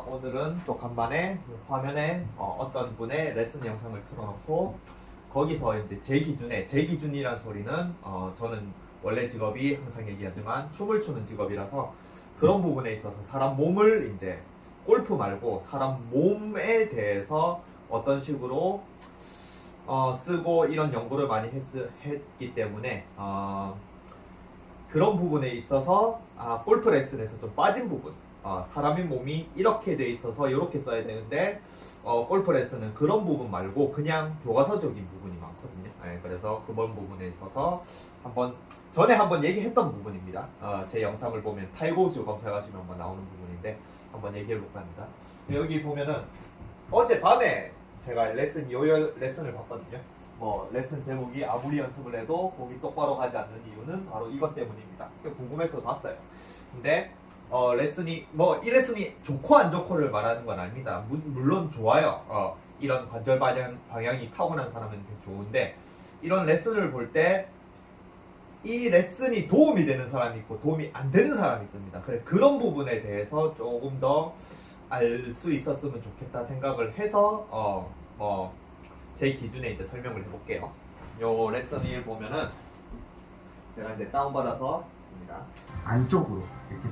오늘은 또 간만에 화면에 어떤 분의 레슨 영상을 틀어놓고 거기서 이제 제 기준이란 소리는 저는 원래 직업이 항상 얘기하지만 춤을 추는 직업이라서 그런 부분에 있어서 사람 몸을 이제 골프 말고 사람 몸에 대해서 어떤 식으로 쓰고 이런 연구를 많이 했기 때문에 그런 부분에 있어서 골프 레슨에서 좀 빠진 부분 사람의 몸이 이렇게 돼 있어서 이렇게 써야 되는데 골프 레슨은 그런 부분 말고 그냥 교과서적인 부분이 많거든요. 그래서 그런 부분에 있어서 전에 한번 얘기했던 부분입니다. 제 영상을 보면 타이거우즈 검색하시면 한번 나오는 부분인데 한번 얘기해 볼까 합니다. 여기 보면은 어젯밤에 제가 레슨을 봤거든요. 레슨 제목이 아무리 연습을 해도 공이 똑바로 가지 않는 이유는 바로 이것 때문입니다. 궁금해서 봤어요. 근데 이 레슨이 좋고 안 좋고를 말하는 건 아닙니다. 물론 좋아요. 이런 관절 방향이 타고난 사람은 되게 좋은데 이런 레슨을 볼 때 이 레슨이 도움이 되는 사람이 있고 도움이 안 되는 사람이 있습니다. 그런 부분에 대해서 조금 더 알 수 있었으면 좋겠다 생각을 해서 제 기준에 이제 설명을 해볼게요. 요 레슨 1 보면은 제가 이제 다운받아서 있습니다. 안쪽으로 이렇게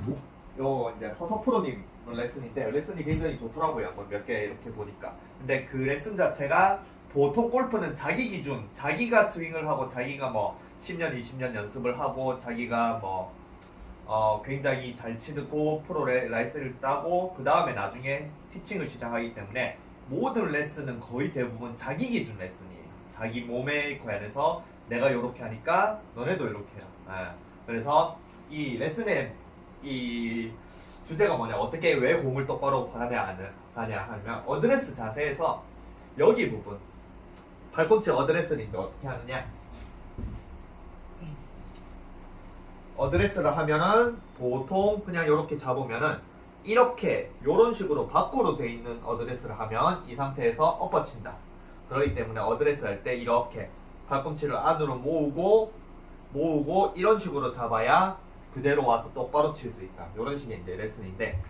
요 이제 허석프로님 레슨인데 레슨이 굉장히 좋더라고요. 몇 개 이렇게 보니까. 근데 그 레슨 자체가 보통 골프는 자기 기준, 자기가 스윙을 하고 자기가 10년, 20년 연습을 하고 자기가 굉장히 잘 치고 프로 라이센스를 따고 그 다음에 나중에 티칭을 시작하기 때문에 모든 레슨은 거의 대부분 자기 기준 레슨이에요. 자기 몸에 관해서 내가 이렇게 하니까 너네도 이렇게 해라. 그래서 이 레슨의 이 주제가 뭐냐, 어떻게 왜 공을 똑바로 가냐 하면 어드레스 자세에서 여기 부분 발꿈치 어드레스를 이제 어떻게 하느냐, 어드레스를 하면은 보통 그냥 이렇게 잡으면은 이렇게 요런 식으로 밖으로 돼 있는 어드레스를 하면 이 상태에서 엎어친다. 그렇기 때문에 어드레스 할 때 이렇게 발꿈치를 안으로 모으고 이런 식으로 잡아야 그대로 와서 똑바로 칠 수 있다. 이런 식의 이제 레슨인데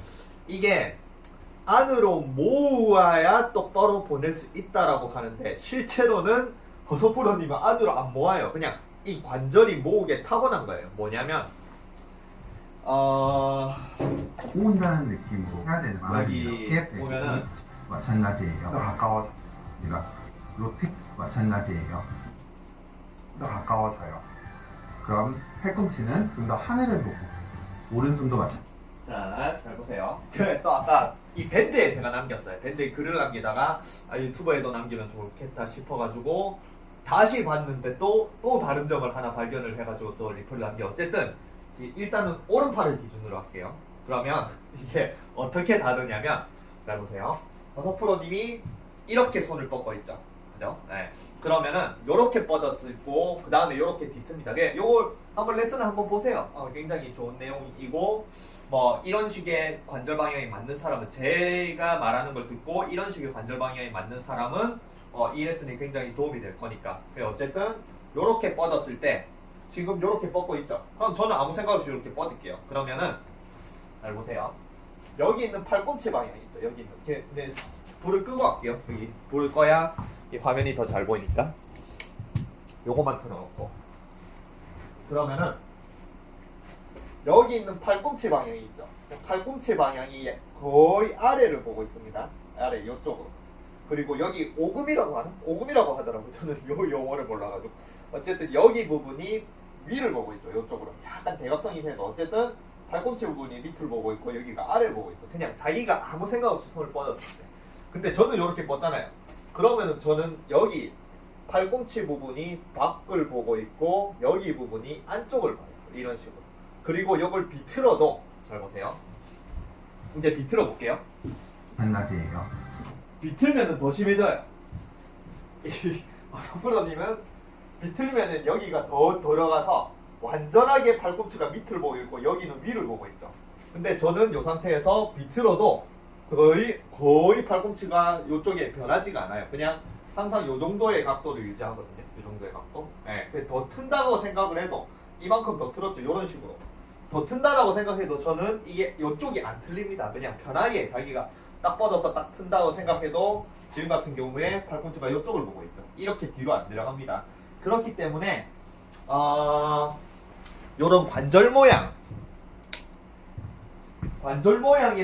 이게 안으로 모아야 똑바로 보낼 수 있다라고 하는데 실제로는 허석프로님은 안으로 안 모아요. 그냥 이 관절이 모으게 타고난 거예요. 뭐냐면 모은다는 느낌으로 해야 되는 여기 보면은 마찬가지예요. 더 가까워서 우리가 로텍 마찬가지예요. 더 가까워져요. 그럼 팔꿈치는 좀 더 하늘을 보고 오른손도 마찬가지. 자, 잘 보세요. 또 아까 이 밴드에 제가 남겼어요. 밴드에 글을 남기다가 유튜버에도 남기면 좋겠다 싶어가지고 다시 봤는데 또 다른 점을 하나 발견을 해가지고 또 리플을 남겨. 어쨌든 일단은 오른팔을 기준으로 할게요. 그러면 이게 어떻게 다르냐면 잘 보세요. 허석프로님이 이렇게 손을 뻗고 있죠. 그죠? 그러면은 요렇게 뻗었고 그 다음에 요렇게 뒤틉니다. 요걸 한번 레슨을 한번 보세요. 굉장히 좋은 내용이고 이런 식의 관절 방향이 맞는 사람은, 제가 말하는 걸 듣고 이런 식의 관절 방향이 맞는 사람은 이 레슨이 굉장히 도움이 될 거니까. 어쨌든 요렇게 뻗었을 때 지금 요렇게 뻗고 있죠. 그럼 저는 아무 생각 없이 이렇게 뻗을게요. 그러면은 잘 보세요. 여기 있는 팔꿈치 방향이 있죠. 여기 있는 근데 불을 끄고 할게요. 여기 불을 꺼야 이 화면이 더 잘 보이니까 요거만 틀어놓고, 그러면은 여기 있는 팔꿈치 방향이 있죠. 팔꿈치 방향이 거의 아래를 보고 있습니다. 아래 요쪽으로. 그리고 여기 오금이라고 하더라고요. 저는 요 용어를 몰라가지고. 어쨌든 여기 부분이 위를 보고 있죠. 요쪽으로. 약간 대각선이 해도 어쨌든 팔꿈치 부분이 밑을 보고 있고 여기가 아래를 보고 있어. 그냥 자기가 아무 생각 없이 손을 뻗었을 때. 근데 저는 이렇게 뻗잖아요. 그러면은 저는 여기 팔꿈치 부분이 밖을 보고 있고 여기 부분이 안쪽을 봐요. 이런 식으로. 그리고 이걸 비틀어도 잘 보세요. 이제 비틀어 볼게요. 마찬가지예요. 비틀면은 더 심해져요. 서프로님은 비틀면은 여기가 더 들어가서 완전하게 팔꿈치가 밑을 보고 있고 여기는 위를 보고 있죠. 근데 저는 이 상태에서 비틀어도 거의 팔꿈치가 이쪽에 변하지가 않아요. 그냥 항상 이 정도의 각도를 유지하거든요. 이 정도의 각도. 더 튼다고 생각을 해도 이만큼 더 틀었죠. 이런 식으로. 더 튼다라고 생각해도 저는 이게 이쪽이 안 틀립니다. 그냥 편하게 자기가 딱 뻗어서 딱 튼다고 생각해도 지금 같은 경우에 팔꿈치가 이쪽을 보고 있죠. 이렇게 뒤로 안 내려갑니다. 그렇기 때문에 요런 관절 모양이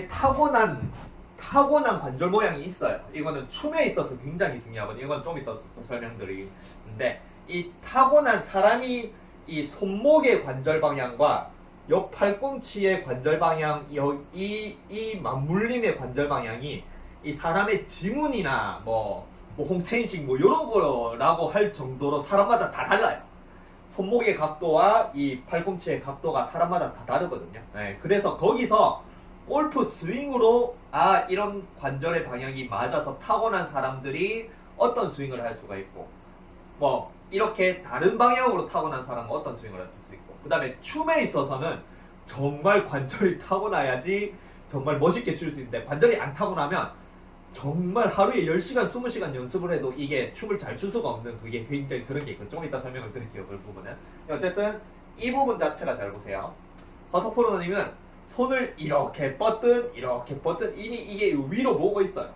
타고난 관절 모양이 있어요. 이거는 춤에 있어서 굉장히 중요하거든요. 이건 좀 이따 또 설명드리는데, 이 타고난 사람이 이 손목의 관절 방향과 옆 팔꿈치의 관절 방향, 이 맞물림의 관절 방향이 이 사람의 지문이나 뭐 홍채인식 뭐 이런 거라고 할 정도로 사람마다 다 달라요. 손목의 각도와 이 팔꿈치의 각도가 사람마다 다 다르거든요. 네, 그래서 거기서 골프 스윙으로 이런 관절의 방향이 맞아서 타고난 사람들이 어떤 스윙을 할 수가 있고, 뭐 이렇게 다른 방향으로 타고난 사람은 어떤 스윙을 할 수 있고, 그 다음에 춤에 있어서는 정말 관절이 타고나야지 정말 멋있게 출 수 있는데, 관절이 안 타고나면 정말 하루에 10시간, 20시간 연습을 해도 이게 춤을 잘 출 수가 없는, 그게 굉장히 그런 게 있고, 좀 이따 설명을 드릴게요. 그 부분은. 어쨌든 이 부분 자체가 잘 보세요. 화석 프로님은 손을 이렇게 뻗든 이렇게 뻗든 이미 이게 위로 보고 있어요.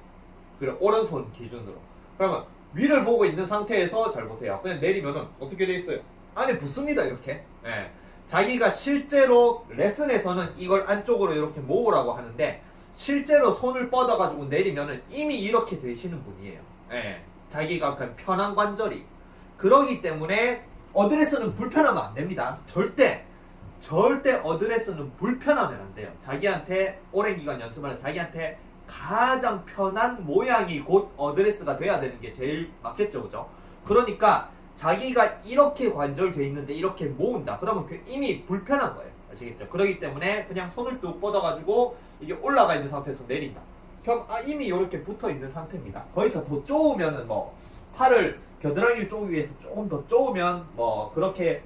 그래, 오른손 기준으로. 그러면 위를 보고 있는 상태에서 잘 보세요. 그냥 내리면은 어떻게 돼 있어요? 안에 붙습니다. 이렇게. 네. 자기가 실제로 레슨에서는 이걸 안쪽으로 이렇게 모으라고 하는데, 실제로 손을 뻗어가지고 내리면은 이미 이렇게 되시는 분이에요. 네. 자기가 그 편한 관절이. 그러기 때문에 어드레스는 불편하면 안 됩니다. 절대 어드레스는 불편하면 안 돼요. 자기한테 오랜 기간 연습하는 자기한테 가장 편한 모양이 곧 어드레스가 돼야 되는 게 제일 맞겠죠, 그죠? 그러니까 자기가 이렇게 관절돼 있는데 이렇게 모은다. 그러면 이미 불편한 거예요. 아시겠죠? 그렇기 때문에 그냥 손을 뚝 뻗어가지고 이게 올라가 있는 상태에서 내린다. 그럼 이미 이렇게 붙어 있는 상태입니다. 거기서 더 쪼으면은 뭐 팔을 겨드랑이를 쪼기 위해서 조금 더 쪼으면 뭐 그렇게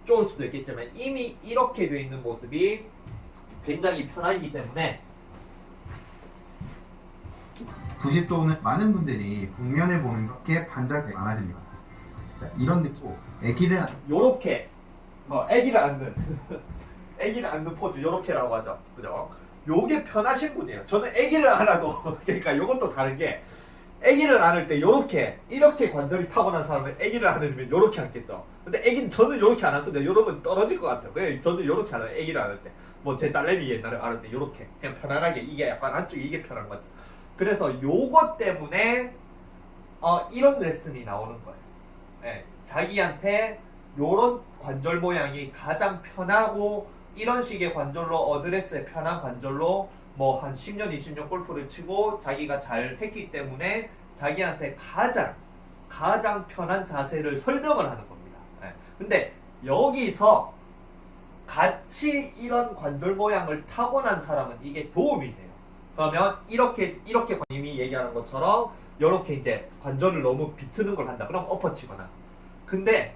쪼을 수도 있겠지만, 이미 이렇게 돼 있는 모습이 굉장히 편하기 때문에 90도는 많은 분들이 북면을 보는 게 반작이 많아집니다. 자, 이런 느낌. 애기를 요렇게 애기를 앉는 애기를 앉는 포즈 요렇게라고 하죠. 그죠? 요게 편하신 분이에요. 저는 애기를 안아도 그러니까 요것도 다른 게, 애기를 안을 때 이렇게 관절이 타고난 사람은 애기를 안으면 요렇게 앉겠죠. 근데 저는 요렇게 안 앉습니다. 요러면 떨어질 것 같아요. 왜? 저는 요렇게 안아요. 애기를 안을 때. 뭐 제 딸내미 옛날에 안을 때 요렇게 그냥 편안하게, 이게 약간 안쪽이 이게 편한 거죠. 그래서 요것 때문에 이런 레슨이 나오는 거예요. 네, 자기한테 요런 관절 모양이 가장 편하고, 이런 식의 관절로 어드레스의 편한 관절로 뭐 한 10년, 20년 골프를 치고 자기가 잘 했기 때문에 자기한테 가장 편한 자세를 설명을 하는 겁니다. 네. 근데 여기서 같이 이런 관절 모양을 타고난 사람은 이게 도움이 돼요. 그러면 이렇게 님이 얘기하는 것처럼 이렇게 이제 관절을 너무 비트는 걸 한다. 그럼 엎어치거나. 근데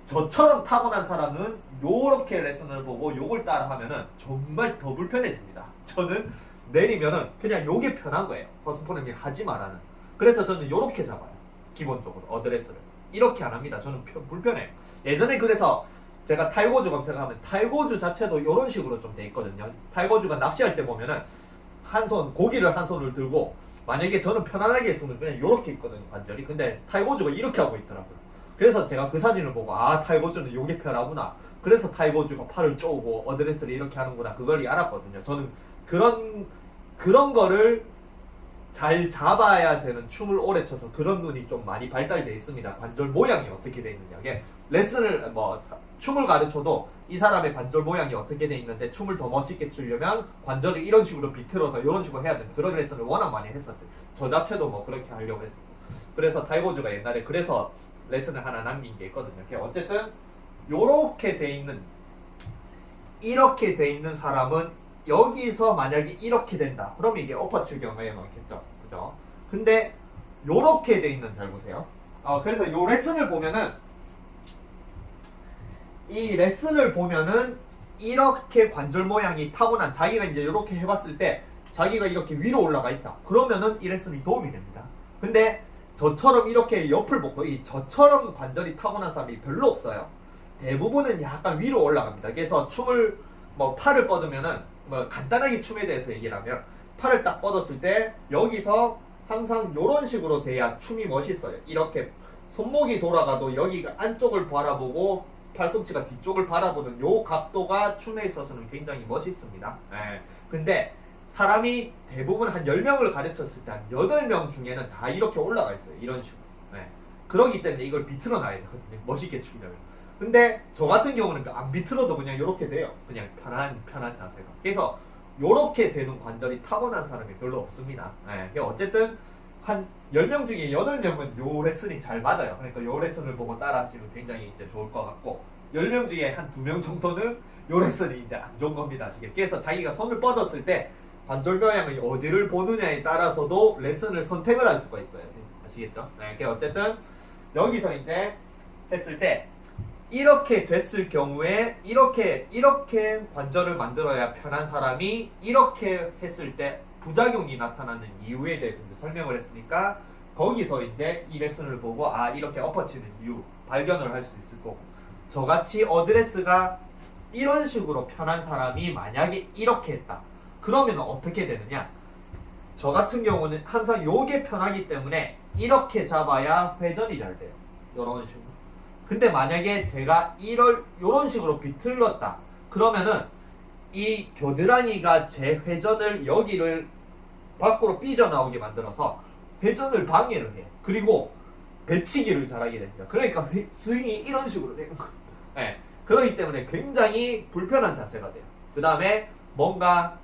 저처럼 타고난 사람은 요렇게 레슨을 보고 요걸 따라 하면은 정말 더 불편해집니다. 저는 내리면은 그냥 요게 편한 거예요. 허스포님이 하지 말라는. 그래서 저는 요렇게 잡아요. 기본적으로 어드레스를. 이렇게 안 합니다. 저는 불편해요. 예전에 그래서 제가 타이거즈 검색하면 타이거즈 자체도 요런 식으로 좀 돼 있거든요. 타이거즈가 낚시할 때 보면은 고기를 한 손을 들고, 만약에 저는 편안하게 했으면 그냥 요렇게 있거든요, 관절이. 근데 타이거즈가 이렇게 하고 있더라고요. 그래서 제가 그 사진을 보고 타이거즈는 요게 편하구나. 그래서 타이거즈가 팔을 쪼고 어드레스를 이렇게 하는구나. 그걸 알았거든요. 저는 그런 거를 잘 잡아야 되는, 춤을 오래 춰서 그런 눈이 좀 많이 발달돼 있습니다. 관절 모양이 어떻게 돼 있느냐. 레슨을 춤을 가르쳐도 이 사람의 관절 모양이 어떻게 돼 있는데 춤을 더 멋있게 추려면 관절을 이런 식으로 비틀어서 이런 식으로 해야 되는, 그런 레슨을 워낙 많이 했었어요. 저 자체도 뭐 그렇게 하려고 했었고. 그래서 타이거즈가 옛날에 그래서 레슨을 하나 남긴 게 있거든요. 어쨌든 이렇게 돼 있는 사람은 여기서 만약에 이렇게 된다. 그러면 이게 엎어칠 경우에 많겠죠. 그죠? 근데 요렇게 돼 있는, 잘 보세요. 그래서 요 레슨을 보면은, 이 레슨을 보면은 이렇게 관절 모양이 타고난, 자기가 이제 이렇게 해봤을 때 자기가 이렇게 위로 올라가 있다. 그러면은 이 레슨이 도움이 됩니다. 근데 저처럼 이렇게 옆을 보고 저처럼 관절이 타고난 사람이 별로 없어요. 대부분은 약간 위로 올라갑니다. 그래서 춤을 뭐 팔을 뻗으면은 뭐 간단하게 춤에 대해서 얘기를 하면 팔을 딱 뻗었을 때 여기서 항상 요런 식으로 돼야 춤이 멋있어요. 이렇게 손목이 돌아가도 여기가 안쪽을 바라보고 팔꿈치가 뒤쪽을 바라보는 요 각도가 춤에 있어서는 굉장히 멋있습니다. 예. 근데 사람이 대부분 한 10명을 가르쳤을 때 한 8명 중에는 다 이렇게 올라가 있어요. 이런 식으로. 예. 그러기 때문에 이걸 비틀어 놔야 되거든요. 멋있게 추려면. 근데 저 같은 경우는 안 비틀어도 그냥 이렇게 돼요. 그냥 편한 자세가. 그래서 요렇게 되는 관절이 타고난 사람이 별로 없습니다. 예. 어쨌든 한 10명 중에 8명은 요 레슨이 잘 맞아요. 그러니까 요 레슨을 보고 따라 하시면 굉장히 이제 좋을 것 같고 10명 중에 한 2명 정도는 요 레슨이 이제 안 좋은 겁니다. 그래서 자기가 손을 뻗었을 때 관절 방향이 어디를 보느냐에 따라서도 레슨을 선택을 할 수가 있어요. 아시겠죠? 네. 어쨌든 여기서 이제 했을 때 이렇게 됐을 경우에 이렇게 관절을 만들어야 편한 사람이 이렇게 했을 때 부작용이 나타나는 이유에 대해서 이제 설명을 했으니까 거기서 이제 이 레슨을 보고 아 이렇게 엎어치는 이유 발견을 할 수 있을 거고 저같이 어드레스가 이런 식으로 편한 사람이 만약에 이렇게 했다 그러면 어떻게 되느냐 저 같은 경우는 항상 요게 편하기 때문에 이렇게 잡아야 회전이 잘 돼요. 요런 식으로. 근데 만약에 제가 요런 식으로 비틀렀다 그러면은 이 겨드랑이가 제 회전을 여기를 밖으로 삐져나오게 만들어서 회전을 방해를 해요. 그리고 배치기를 잘하게 됩니다. 그러니까 스윙이 이런 식으로 되는 거예요. 네. 그렇기 때문에 굉장히 불편한 자세가 돼요. 그 다음에 뭔가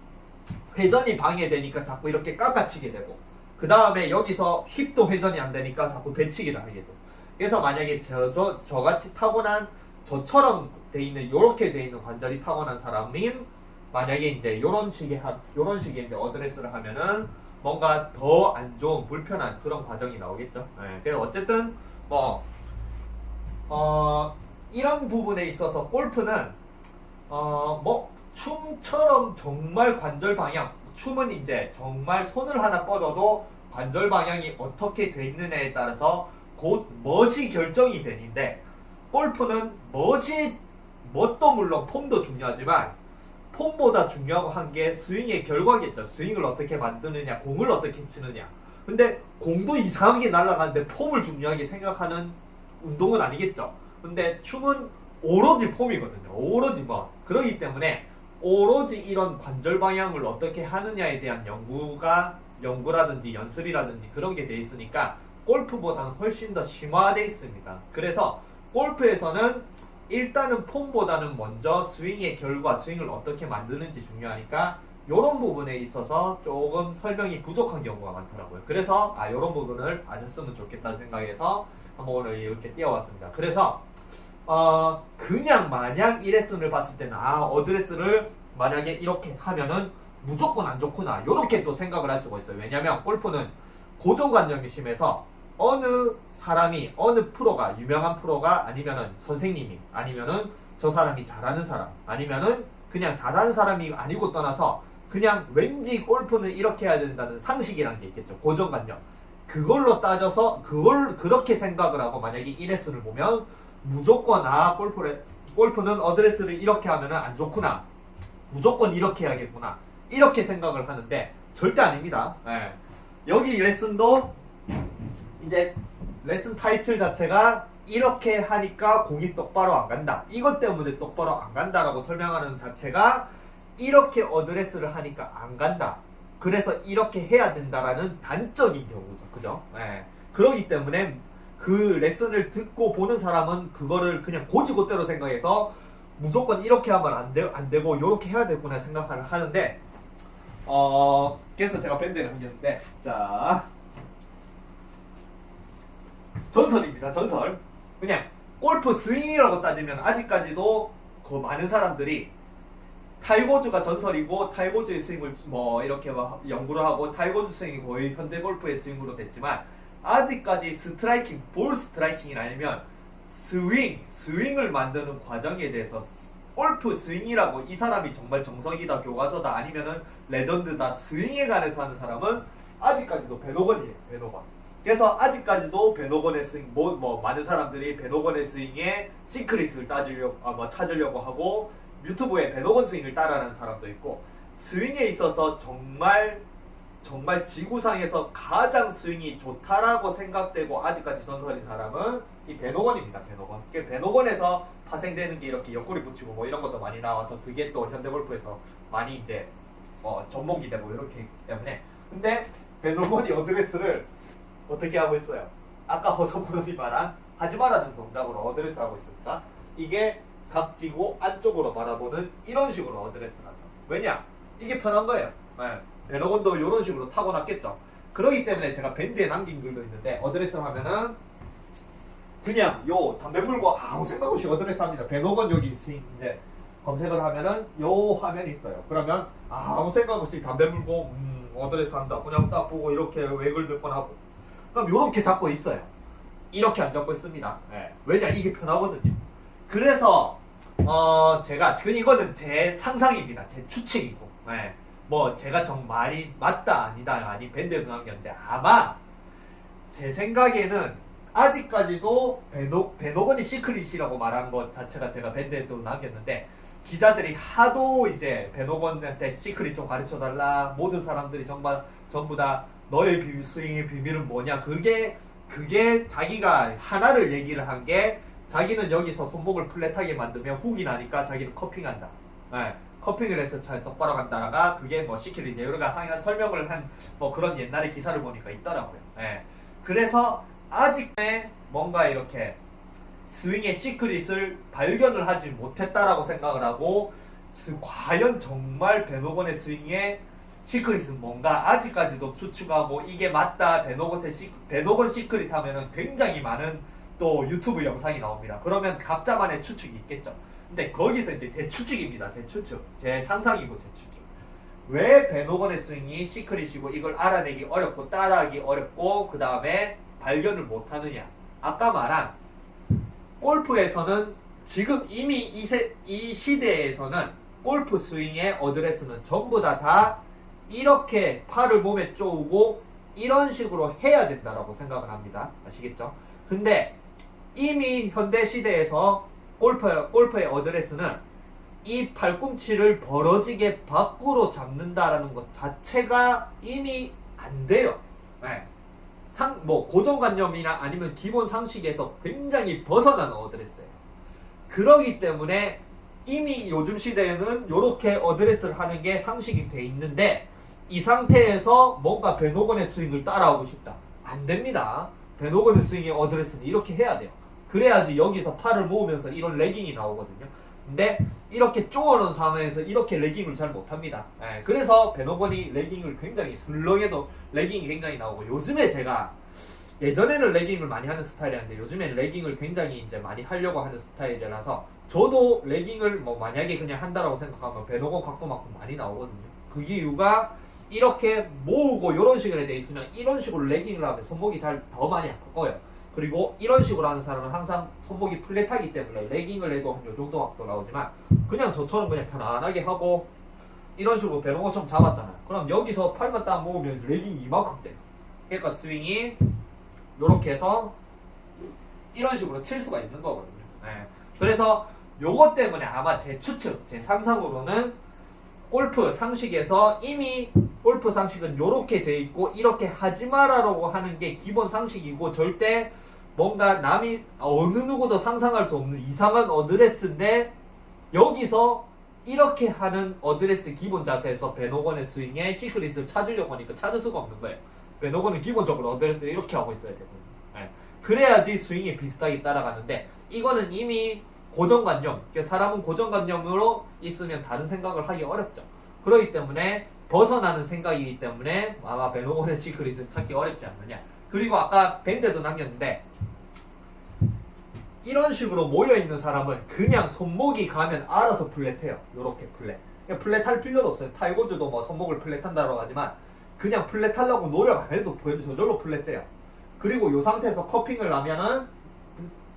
회전이 방해되니까 자꾸 이렇게 깎아치게 되고 그 다음에 여기서 힙도 회전이 안 되니까 자꾸 배치기를 하게 돼요. 그래서 만약에 저같이 타고난 저처럼 돼 있는 요렇게 돼 있는 관절이 타고난 사람인 만약에 이제 요런 식의 이제 어드레스를 하면은 뭔가 더 안 좋은 불편한 그런 과정이 나오겠죠. 네. 그래서 어쨌든 뭐 이런 부분에 있어서 골프는 뭐 춤처럼 정말 관절 방향 춤은 이제 정말 손을 하나 뻗어도 관절 방향이 어떻게 돼 있느냐에 따라서 곧 멋이 결정이 되는데 골프는 멋도 물론 폼도 중요하지만 폼보다 중요한 게 스윙의 결과겠죠. 스윙을 어떻게 만드느냐 공을 어떻게 치느냐 근데 공도 이상하게 날아가는데 폼을 중요하게 생각하는 운동은 아니겠죠. 근데 춤은 오로지 폼이거든요. 오로지 뭐 그러기 때문에 오로지 이런 관절 방향을 어떻게 하느냐에 대한 연구라든지 연습이라든지 그런 게 돼 있으니까 골프보다는 훨씬 더 심화되어 있습니다. 그래서 골프에서는 일단은 폼보다는 먼저 스윙의 결과, 스윙을 어떻게 만드는지 중요하니까 이런 부분에 있어서 조금 설명이 부족한 경우가 많더라고요. 그래서 이런 부분을 아셨으면 좋겠다는 생각에서 한번 오늘 이렇게 띄워봤습니다. 그래서 그냥 마냥 이 레슨을 봤을 때는 어드레스를 만약에 이렇게 하면은 무조건 안 좋구나 이렇게 또 생각을 할 수가 있어요. 왜냐면 골프는 고정관념이 심해서 어느 사람이 어느 프로가 유명한 프로가 아니면은 선생님이 아니면은 저 사람이 잘하는 사람 아니면은 그냥 잘하는 사람이 아니고 떠나서 그냥 왠지 골프는 이렇게 해야 된다는 상식이라는 게 있겠죠. 고정관념. 그걸로 따져서 그렇게 생각을 하고 만약에 이 레슨을 보면 무조건 골프는 어드레스를 이렇게 하면은 안 좋구나 무조건 이렇게 해야겠구나 이렇게 생각을 하는데 절대 아닙니다. 네. 여기 레슨도 이제 레슨 타이틀 자체가 이렇게 하니까 공이 똑바로 안 간다 이것 때문에 똑바로 안 간다라고 설명하는 자체가 이렇게 어드레스를 하니까 안 간다 그래서 이렇게 해야 된다라는 단적인 경우죠. 그죠? 네. 그러기 때문에 그 레슨을 듣고 보는 사람은 그거를 그냥 고지고대로 생각해서 무조건 이렇게 하면 안 되고 이렇게 해야 되구나 생각을 하는데 그래서 제가 밴드를 남겼는데 자 전설입니다. 전설. 그냥 골프 스윙이라고 따지면 아직까지도 그 많은 사람들이 타이거즈가 전설이고 타이거즈의 스윙을 뭐 이렇게 연구를 하고 타이거즈 스윙이 거의 현대 골프의 스윙으로 됐지만 아직까지 스트라이킹, 볼 스트라이킹이 아니면 스윙을 만드는 과정에 대해서 골프 스윙이라고 이 사람이 정말 정석이다, 교과서다, 아니면은 레전드다, 스윙에 관해서 하는 사람은 아직까지도 베노건이에요. 베노건. 그래서 아직까지도 베노건의 스윙, 많은 사람들이 베노건의 스윙에 시크릿을 찾으려고 하고 유튜브에 배너건 스윙을 따라하는 사람도 있고 스윙에 있어서 정말 지구상에서 가장 스윙이 좋다라고 생각되고 아직까지 전설인 사람은 이 배너건입니다. 배너건. 배너건에서 파생되는 게 이렇게 옆구리 붙이고 뭐 이런 것도 많이 나와서 그게 또 현대골프에서 많이 이제 접목이 되고 이렇게 있기 때문에. 근데 배너건이 어드레스를 어떻게 하고 있어요? 아까 허서보님이 말한 하지 말라는 동작으로 어드레스 하고 있습니다. 이게 각지고 안쪽으로 바라보는 이런 식으로 어드레스를 하죠. 왜냐? 이게 편한 거예요. 네. 배너건도 이런 식으로 타고났겠죠. 그렇기 때문에 제가 밴드에 남긴 글도 있는데 어드레스를 하면은 그냥 요 담배 불고 아무 생각 없이 어드레스 합니다. 배너건 여기 스윙 이제 검색을 하면은 요 화면이 있어요. 그러면 아무 생각 없이 담배 불고 어드레스 한다. 그냥 딱 보고 이렇게 웨글 몇 번 하고 그럼 요렇게 잡고 있어요. 이렇게 안 잡고 있습니다. 네. 왜냐? 이게 편하거든요. 그래서 제가 이거는 제 상상입니다. 제 추측이고 네. 뭐 제가 말이 맞다 아니다 아니 밴드에도 남겼는데 아마 제 생각에는 아직까지도 배너건이 시크릿이라고 말한 것 자체가 제가 밴드에도 남겼는데 기자들이 하도 이제 배너건한테 시크릿 좀 가르쳐달라 모든 사람들이 전부 다 너의 스윙의 비밀은 뭐냐 그게 자기가 하나를 얘기를 한 게 자기는 여기서 손목을 플랫하게 만들면 훅이 나니까 자기는 커핑한다. 네. 커핑을 해서 잘 똑바로 간다가 그게 뭐 시크릿 여러 가지 설명을 한 뭐 그런 옛날의 기사를 보니까 있더라고요. 네. 그래서 아직 뭔가 이렇게 스윙의 시크릿을 발견을 하지 못했다라고 생각을 하고 과연 정말 배너건의 스윙의 시크릿은 뭔가 아직까지도 추측하고 이게 맞다 배너건 시크릿 하면은 굉장히 많은 또 유튜브 영상이 나옵니다. 그러면 각자만의 추측이 있겠죠. 근데 거기서 이제 제 추측입니다. 제 추측. 제 상상이고 제 추측. 왜 배너건의 스윙이 시크릿이고 이걸 알아내기 어렵고 따라하기 어렵고 그 다음에 발견을 못하느냐. 아까 말한 골프에서는 지금 이미 이 시대에서는 골프 스윙의 어드레스는 전부 다 이렇게 팔을 몸에 쪼우고 이런 식으로 해야 된다라고 생각을 합니다. 아시겠죠? 근데 이미 현대 시대에서 골프의 어드레스는 이 팔꿈치를 벌어지게 밖으로 잡는다라는 것 자체가 이미 안 돼요. 네. 고정관념이나 아니면 기본 상식에서 굉장히 벗어난 어드레스예요. 그러기 때문에 이미 요즘 시대에는 이렇게 어드레스를 하는 게 상식이 돼 있는데 이 상태에서 뭔가 배너건의 스윙을 따라하고 싶다. 안 됩니다. 배너건의 스윙의 어드레스는 이렇게 해야 돼요. 그래야지 여기서 팔을 모으면서 이런 레깅이 나오거든요. 근데 이렇게 쪼어놓은 상황에서 이렇게 레깅을 잘 못합니다. 예, 그래서 배너건이 레깅을 굉장히 슬렁해도 레깅이 굉장히 나오고 요즘에 제가 예전에는 레깅을 많이 하는 스타일이었는데 요즘에는 레깅을 굉장히 이제 많이 하려고 하는 스타일이라서 저도 레깅을 뭐 만약에 그냥 한다라고 생각하면 배너건 각도만큼 많이 나오거든요. 그 이유가 이렇게 모으고 이런 식으로 돼 있으면 이런 식으로 레깅을 하면 손목이 더 많이 아플 거예요. 그리고 이런 식으로 하는 사람은 항상 손목이 플랫하기 때문에 레깅을 해도 한 요 정도 각도 나오지만 그냥 저처럼 그냥 편안하게 하고 이런 식으로 배너건처럼 잡았잖아요. 그럼 여기서 팔만 딱 모으면 레깅이 이만큼 돼요. 그러니까 스윙이 요렇게 해서 이런 식으로 칠 수가 있는 거거든요. 네. 그래서 요것 때문에 아마 제 추측, 제 상상으로는 골프 상식에서 이미 골프 상식은 요렇게 돼 있고 이렇게 하지 마라라고 하는 게 기본 상식이고 절대 뭔가 남이 어느 누구도 상상할 수 없는 이상한 어드레스인데 여기서 이렇게 하는 어드레스 기본 자세에서 배너건의 스윙에 시크릿을 찾으려고 하니까 찾을 수가 없는 거예요. 배너건은 기본적으로 어드레스를 이렇게 하고 있어야 되거든요. 네. 그래야지 스윙이 비슷하게 따라가는데 이거는 이미 고정관념, 사람은 고정관념으로 있으면 다른 생각을 하기 어렵죠. 그렇기 때문에 벗어나는 생각이기 때문에 아마 배너건의 시크릿을 찾기 어렵지 않느냐. 그리고 아까 밴드도 남겼는데 이런 식으로 모여있는 사람은 그냥 손목이 가면 알아서 플랫해요. 요렇게 플랫. 플랫할 필요도 없어요. 타이거즈도 뭐 손목을 플랫한다고 하지만 그냥 플랫하려고 노력 안 해도 저절로 플랫돼요. 그리고 이 상태에서 커핑을 하면은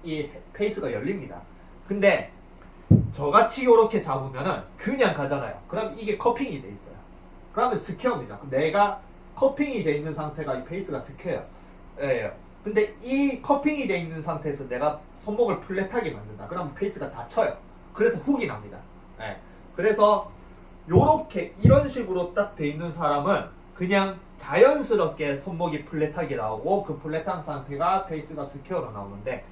이 페이스가 열립니다. 근데 저같이 요렇게 잡으면은 그냥 가잖아요. 그럼 이게 커핑이 돼 있어요. 그러면 스퀘어입니다. 내가 커핑이 돼 있는 상태가 이 페이스가 스퀘어예요. 예. 근데 이 커핑이 돼 있는 상태에서 내가 손목을 플랫하게 만든다. 그러면 페이스가 닫혀요. 그래서 훅이 납니다. 예. 그래서 요렇게 이런 식으로 딱 돼 있는 사람은 그냥 자연스럽게 손목이 플랫하게 나오고 그 플랫한 상태가 페이스가 스퀘어로 나오는데,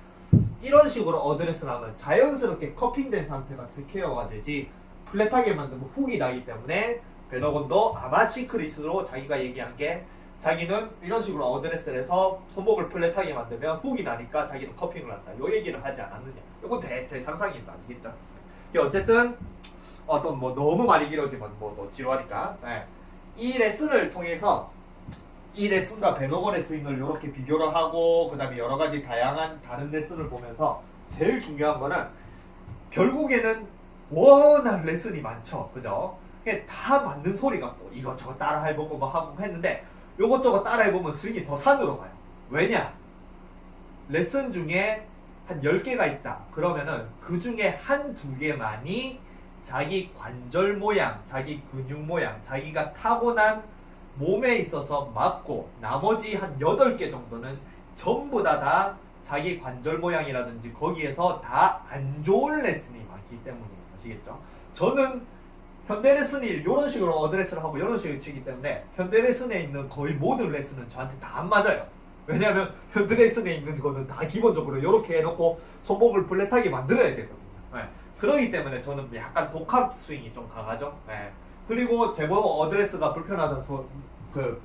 이런 식으로 어드레스를 하면 자연스럽게 커핑된 상태가 스퀘어가 되지 플랫하게 만들면 훅이 나기 때문에, 베너건도 아마 시크릿으로 자기가 얘기한 게, 자기는 이런 식으로 어드레스를 해서 손목을 플랫하게 만들면 훅이 나니까 자기는 커핑을 한다, 요 얘기를 하지 않았느냐. 이건 대체 상상입니다. 아시겠죠? 어쨌든 어떤 뭐 너무 많이 길어지면 뭐 또 지루하니까, 예. 이 레슨을 통해서 이 레슨과 베너건의 스윙을 이렇게 비교를 하고, 그 다음에 여러 가지 다양한 다른 레슨을 보면서 제일 중요한 거는, 결국에는 워낙 레슨이 많죠, 그죠? 그게 다 맞는 소리 같고 이것저것 따라 해보고 뭐 하고 했는데, 요것저것 따라 해보면 스윙이 더 산으로 가요. 왜냐? 레슨 중에 한 10개가 있다 그러면은 그 중에 한 두 개만이 자기 관절 모양, 자기 근육 모양, 자기가 타고난 몸에 있어서 맞고, 나머지 한 8개 정도는 전부 다 자기 관절 모양이라든지 거기에서 다 안 좋은 레슨이 많기 때문이에요. 아시겠죠? 저는 현대 레슨이 이런 식으로 어드레스를 하고 이런 식으로 치기 때문에 현대 레슨에 있는 거의 모든 레슨은 저한테 다 안 맞아요. 왜냐하면 현대 레슨에 있는 거는 다 기본적으로 이렇게 해놓고 손목을 플랫하게 만들어야 되거든요. 네. 그렇기 때문에 저는 약간 독학 스윙이 좀 강하죠. 네. 그리고 제보고 어드레스가 불편하다서 그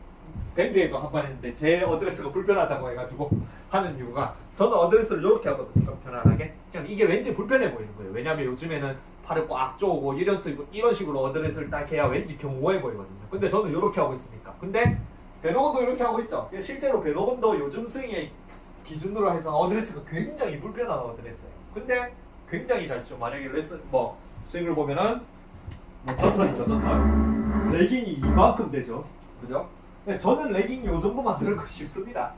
밴드에도 한 번 했는데, 제 어드레스가 불편하다고 해가지고 하는 이유가, 저는 어드레스를 이렇게 하거든요. 좀 편안하게. 그냥 이게 왠지 불편해 보이는 거예요. 왜냐면 요즘에는 팔을 꽉 조고 이런 식으로 어드레스를 딱 해야 왠지 견고해 보이거든요. 근데 저는 이렇게 하고 있으니까. 근데 베너건도 이렇게 하고 있죠. 실제로 베너건도 요즘 스윙의 기준으로 해서 어드레스가 굉장히 불편한 어드레스예요. 근데 굉장히 잘 치죠. 만약에 레슨 뭐 스윙을 보면은 뭐 전선이죠, 전선. 레깅이 이만큼 되죠, 그죠? 근데 저는 레깅 요 정도 만드는 거 쉽습니다.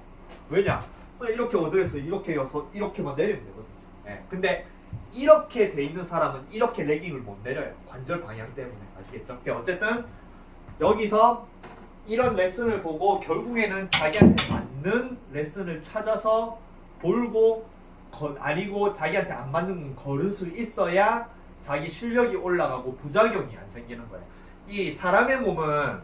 왜냐? 이렇게 어드레스 이렇게 해서 이렇게만 내리면 되거든요. 네. 근데 이렇게 돼 있는 사람은 이렇게 레깅을 못 내려요. 관절 방향 때문에. 아시겠죠? 어쨌든 여기서 이런 레슨을 보고 결국에는 자기한테 맞는 레슨을 찾아서 볼고, 아니고 자기한테 안 맞는 건 걸을 수 있어야 자기 실력이 올라가고 부작용이 안 생기는 거예요. 이 사람의 몸은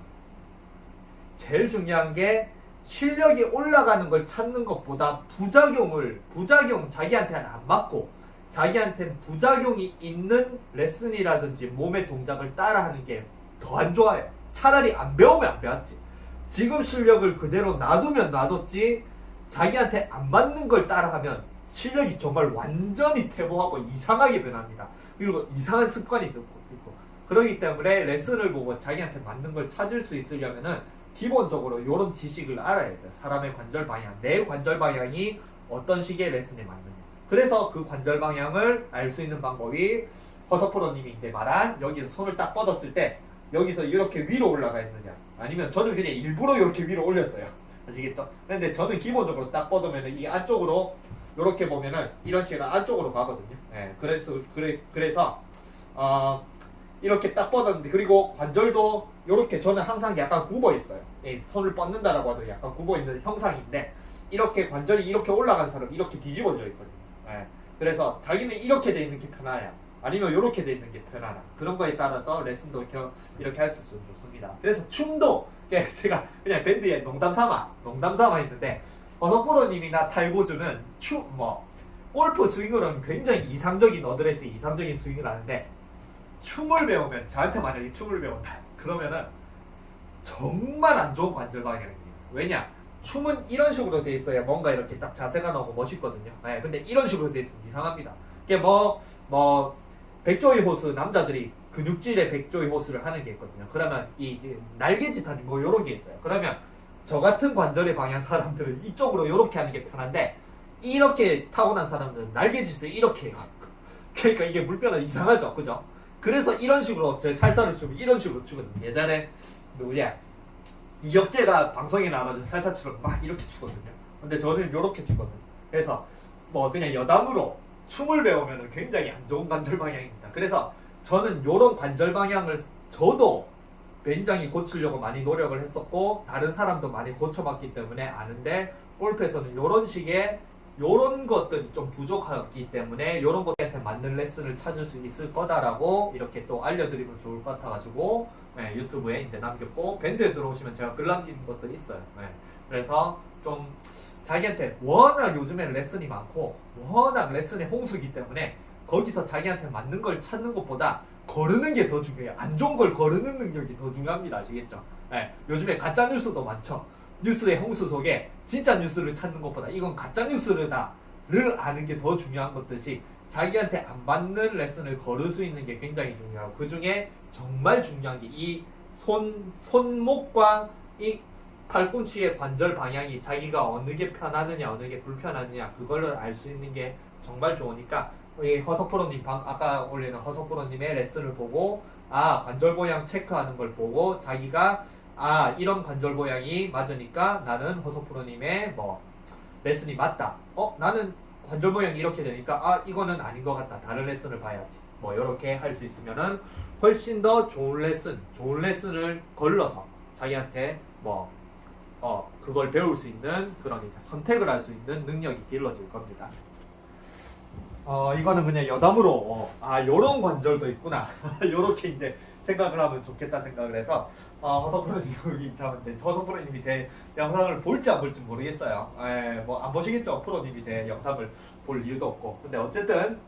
제일 중요한 게, 실력이 올라가는 걸 찾는 것보다 부작용 자기한테는 안 맞고 자기한테는 부작용이 있는 레슨이라든지 몸의 동작을 따라하는 게 더 안 좋아요. 차라리 안 배우면 안 배웠지. 지금 실력을 그대로 놔두면 놔뒀지, 자기한테 안 맞는 걸 따라하면 실력이 정말 완전히 퇴보하고 이상하게 변합니다. 그리고 이상한 습관이 있고. 그렇기 때문에 레슨을 보고 자기한테 맞는 걸 찾을 수 있으려면은 기본적으로 이런 지식을 알아야 돼요. 사람의 관절 방향, 내 관절 방향이 어떤 식의 레슨에 맞느냐. 그래서 그 관절 방향을 알 수 있는 방법이 허서프로님이 이제 말한, 여기서 손을 딱 뻗었을 때 여기서 이렇게 위로 올라가 있느냐, 아니면 저는 그냥 일부러 이렇게 위로 올렸어요. 아시겠죠? 근데 저는 기본적으로 딱 뻗으면 이 안쪽으로 이렇게 보면은 이런 식으로 안쪽으로 가거든요. 예, 그래서 이렇게 딱 뻗었는데, 그리고 관절도 이렇게 저는 항상 약간 굽어 있어요. 예, 손을 뻗는다라고 하도 약간 굽어 있는 형상인데, 이렇게 관절이 이렇게 올라간 사람 이렇게 뒤집어져 있거든요. 예, 그래서 자기는 이렇게 돼 있는 게 편하냐, 아니면 이렇게 돼 있는 게 편하나, 그런 거에 따라서 레슨도 이렇게 할 수 있으면 좋습니다. 그래서 춤도 제가 그냥 밴드에 농담 삼아 했는데, 어서프로님이나 탈고주는 골프 스윙으로는 굉장히 이상적인 어드레스, 이상적인 스윙을 하는데, 춤을 배우면, 저한테 만약에 춤을 배운다 그러면은 정말 안 좋은 관절 방향입니다. 왜냐? 춤은 이런 식으로 돼 있어야 뭔가 이렇게 딱 자세가 나오고 멋있거든요. 네, 근데 이런 식으로 돼 있으면 이상합니다. 이게 백조이 호수, 남자들이 근육질의 백조이 호수를 하는 게 있거든요. 그러면 이 날개짓 하는 뭐 이런 게 있어요. 그러면 저 같은 관절의 방향 사람들은 이쪽으로 이렇게 하는 게 편한데, 이렇게 타고난 사람들은 날개짓을 이렇게 해요. 그러니까 이게 불편한, 이상하죠, 그죠? 그래서 이런 식으로 제 살사를 추면 이런 식으로 추거든요. 예전에 누구냐, 이혁재가 방송에 나와가지고 살사처럼 막 이렇게 추거든요. 근데 저는 이렇게 추거든요. 그래서 그냥 여담으로 춤을 배우면 굉장히 안 좋은 관절 방향입니다. 그래서 저는 이런 관절 방향을 저도 굉장히 고치려고 많이 노력을 했었고, 다른 사람도 많이 고쳐봤기 때문에 아는데, 골프에서는 이런 식의 요런 것들이 좀 부족하기 때문에 요런 것한테 맞는 레슨을 찾을 수 있을 거다라고 이렇게 또 알려드리면 좋을 것 같아가지고 네, 유튜브에 이제 남겼고 밴드에 들어오시면 제가 글 남기는 것도 있어요. 네, 그래서 좀 자기한테 워낙 요즘에 레슨이 많고 워낙 레슨의 홍수기 때문에 거기서 자기한테 맞는 걸 찾는 것보다 거르는 게 더 중요해요. 안 좋은 걸 거르는 능력이 더 중요합니다. 아시겠죠? 네, 요즘에 가짜 뉴스도 많죠. 뉴스의 홍수 속에 진짜 뉴스를 찾는 것보다 이건 가짜 뉴스다를 아는 게 더 중요한 것듯이 자기한테 안 맞는 레슨을 걸을 수 있는 게 굉장히 중요하고 그 중에 정말 중요한 게 이 손목과 이 팔꿈치의 관절 방향이 자기가 어느 게 편하느냐 어느 게 불편하느냐 그걸 알 수 있는 게 정말 좋으니까 우리 허석프로님 아까 올리는 허석프로님의 레슨을 보고 관절 모양 체크하는 걸 보고 자기가 이런 관절 모양이 맞으니까 나는 허석프로님의 뭐 레슨이 맞다. 나는 관절 모양이 이렇게 되니까 이거는 아닌 것 같다. 다른 레슨을 봐야지. 뭐 이렇게 할 수 있으면은 훨씬 더 좋은 레슨을 걸러서 자기한테 그걸 배울 수 있는 그런 이제 선택을 할 수 있는 능력이 길러질 겁니다. 이거는 그냥 여담으로 요런 관절도 있구나 요렇게 이제 생각을 하면 좋겠다 생각을 해서 허석프로님 여기 있자는데 허석프로님이 제 영상을 볼지 안 볼지 모르겠어요. 뭐 안 보시겠죠. 프로님이 제 영상을 볼 이유도 없고. 근데 어쨌든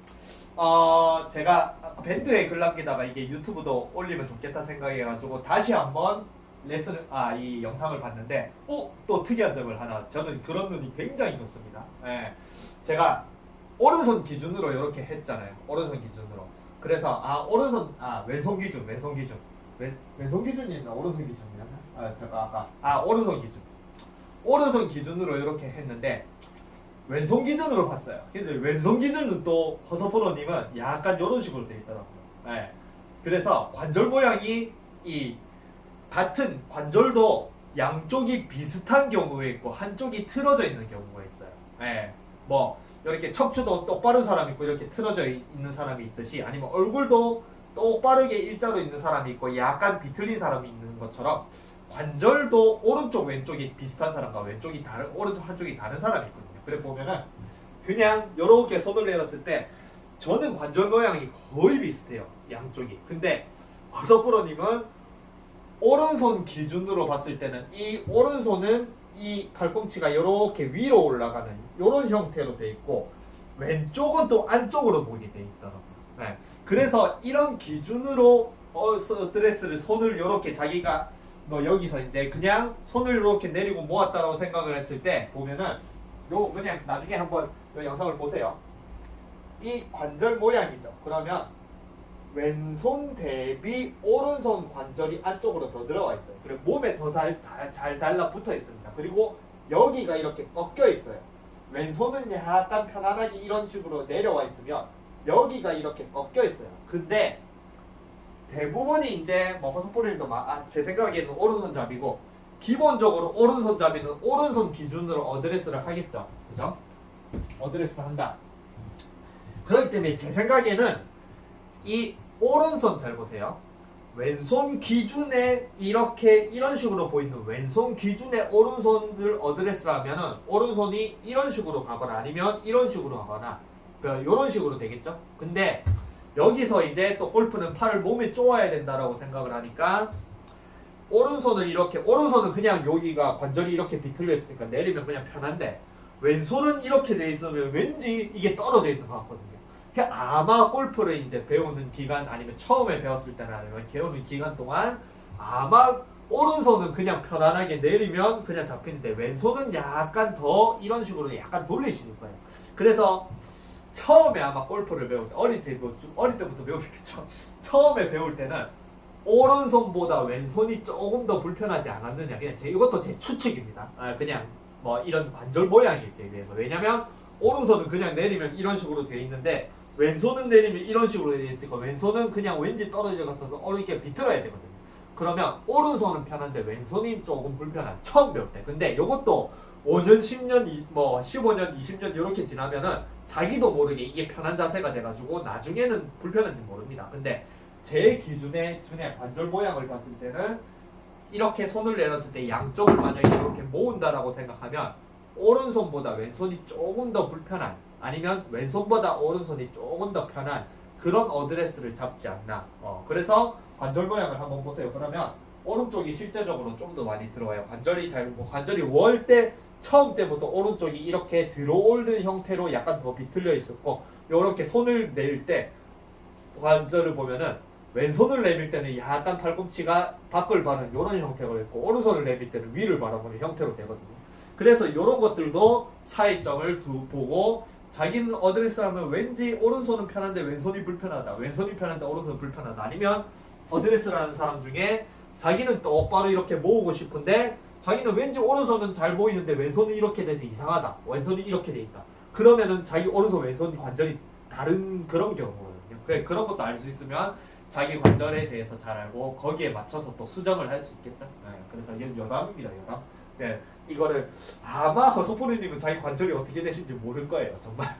제가 밴드에 글 남기다가 이게 유튜브도 올리면 좋겠다 생각해가지고 다시 한번 레슨을 이 영상을 봤는데 또 특이한 점을 하나 저는 그런 눈이 굉장히 좋습니다. 제가 오른손 기준으로 이렇게 했잖아요. 오른손 기준으로. 그래서 왼손 기준 왼손 기준이 있나 오른손 기준이었나? 제가 오른손 기준 오른손 기준으로 이렇게 했는데 왼손 기준으로 봤어요. 근데 왼손 기준은 또 허서프로님은 약간 이런 식으로 되어 있더라고요. 그래서 관절 모양이 이 같은 관절도 양쪽이 비슷한 경우에 있고 한쪽이 틀어져 있는 경우가 있어요. 뭐 이렇게 척추도 똑바른 사람이 있고 이렇게 틀어져 있는 사람이 있듯이 아니면 얼굴도 똑바르게 일자로 있는 사람이 있고 약간 비틀린 사람이 있는 것처럼 관절도 오른쪽 왼쪽이 비슷한 사람과 왼쪽이 오른쪽 한쪽이 다른 사람이 있거든요. 그래 보면은 그냥 이렇게 손을 내렸을 때 저는 관절 모양이 거의 비슷해요. 양쪽이. 근데 허석프로님은 오른손 기준으로 봤을 때는 이 오른손은 이 팔꿈치가 이렇게 위로 올라가는 이런 형태로 돼 있고 왼쪽은 또 안쪽으로 보게 돼 있더라고요. 그래서 이런 기준으로 드레스를 손을 이렇게 자기가 여기서 이제 그냥 손을 이렇게 내리고 모았다라고 생각을 했을 때 보면은 그냥 나중에 한번 이 영상을 보세요. 이 관절 모양이죠. 그러면 왼손 대비 오른손 관절이 안쪽으로 더 들어와 있어요. 그리고 몸에 더 잘 달라붙어 있습니다. 그리고 여기가 이렇게 꺾여 있어요. 왼손은 약간 편안하게 이런 식으로 내려와 있으면 여기가 이렇게 꺾여 있어요. 근데 대부분이 이제 허석프로님도 제 생각에는 오른손잡이고 기본적으로 오른손잡이는 오른손 기준으로 어드레스를 하겠죠. 그죠? 어드레스를 한다. 그렇기 때문에 제 생각에는 이 오른손 잘 보세요. 왼손 기준에 이런 식으로 보이는 왼손 기준의 오른손을 어드레스를 하면은 오른손이 이런 식으로 가거나 아니면 이런 식으로 가거나 이런 식으로 되겠죠. 근데 여기서 이제 또 골프는 팔을 몸에 쪼아야 된다라고 생각을 하니까 오른손은 그냥 여기가 관절이 이렇게 비틀려 있으니까 내리면 그냥 편한데 왼손은 이렇게 돼 있으면 왠지 이게 떨어져 있는 것 같거든요. 아마 골프를 이제 배우는 기간 아니면 처음에 배웠을 때나 아니면 배우는 기간 동안 아마 오른손은 그냥 편안하게 내리면 그냥 잡히는데 왼손은 약간 더 이런 식으로 약간 돌리시는 거예요. 그래서 처음에 아마 골프를 배울 때 어릴 때부터 배우겠죠. 처음에 배울 때는 오른손보다 왼손이 조금 더 불편하지 않았느냐 그냥 이것도 제 추측입니다. 그냥 이런 관절 모양에 비해서 왜냐면 오른손은 그냥 내리면 이런 식으로 돼 있는데 왼손은 내리면 이런 식으로 돼 있으니까 왼손은 그냥 왠지 떨어질 것 같아서 이렇게 비틀어야 되거든요. 그러면 오른손은 편한데 왼손이 조금 불편한 처음 배울 때. 근데 이것도 5년, 10년, 15년, 20년 이렇게 지나면은 자기도 모르게 이게 편한 자세가 돼가지고 나중에는 불편한지 모릅니다. 근데 제 기준에 관절 모양을 봤을 때는 이렇게 손을 내렸을 때 양쪽을 만약에 이렇게 모은다라고 생각하면 오른손보다 왼손이 조금 더 불편한, 아니면 왼손보다 오른손이 조금 더 편한 그런 어드레스를 잡지 않나. 그래서 관절 모양을 한번 보세요. 그러면 오른쪽이 실제적으로 좀 더 많이 들어와요. 관절이 월 때 처음 때부터 오른쪽이 이렇게 들어오는 형태로 약간 더 비틀려 있었고, 이렇게 손을 낼 때 관절을 보면은 왼손을 내밀 때는 약간 팔꿈치가 밖을 바라는 이런 형태가 있고, 오른손을 내밀 때는 위를 바라보는 형태로 되거든요. 그래서 이런 것들도 차이점을 보고, 자기는 어드레스 하면 왠지 오른손은 편한데 왼손이 불편하다, 왼손이 편한데 오른손은 불편하다, 아니면 어드레스를 하는 사람 중에 자기는 똑바로 이렇게 모으고 싶은데 자기는 왠지 오른손은 잘 보이는데 왼손이 이렇게 돼서 이상하다, 왼손이 이렇게 돼 있다, 그러면은 자기 오른손 왼손 관절이 다른 그런 경우거든요. 그래, 그런 것도 알 수 있으면 자기 관절에 대해서 잘 알고 거기에 맞춰서 또 수정을 할 수 있겠죠. 그래서 이건 여담입니다. 여담. 네, 이거를 아마 허소프로님은 자기 관절이 어떻게 되신지 모를 거예요. 정말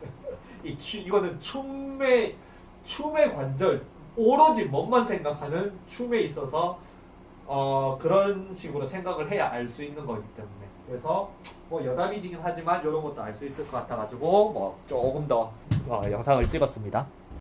이거는 춤의 관절, 오로지 몸만 생각하는 춤에 있어서 그런 식으로 생각을 해야 알 수 있는 거기 때문에, 그래서 뭐 여담이지긴 하지만 이런 것도 알 수 있을 것 같아가지고 뭐 조금 더 영상을 찍었습니다.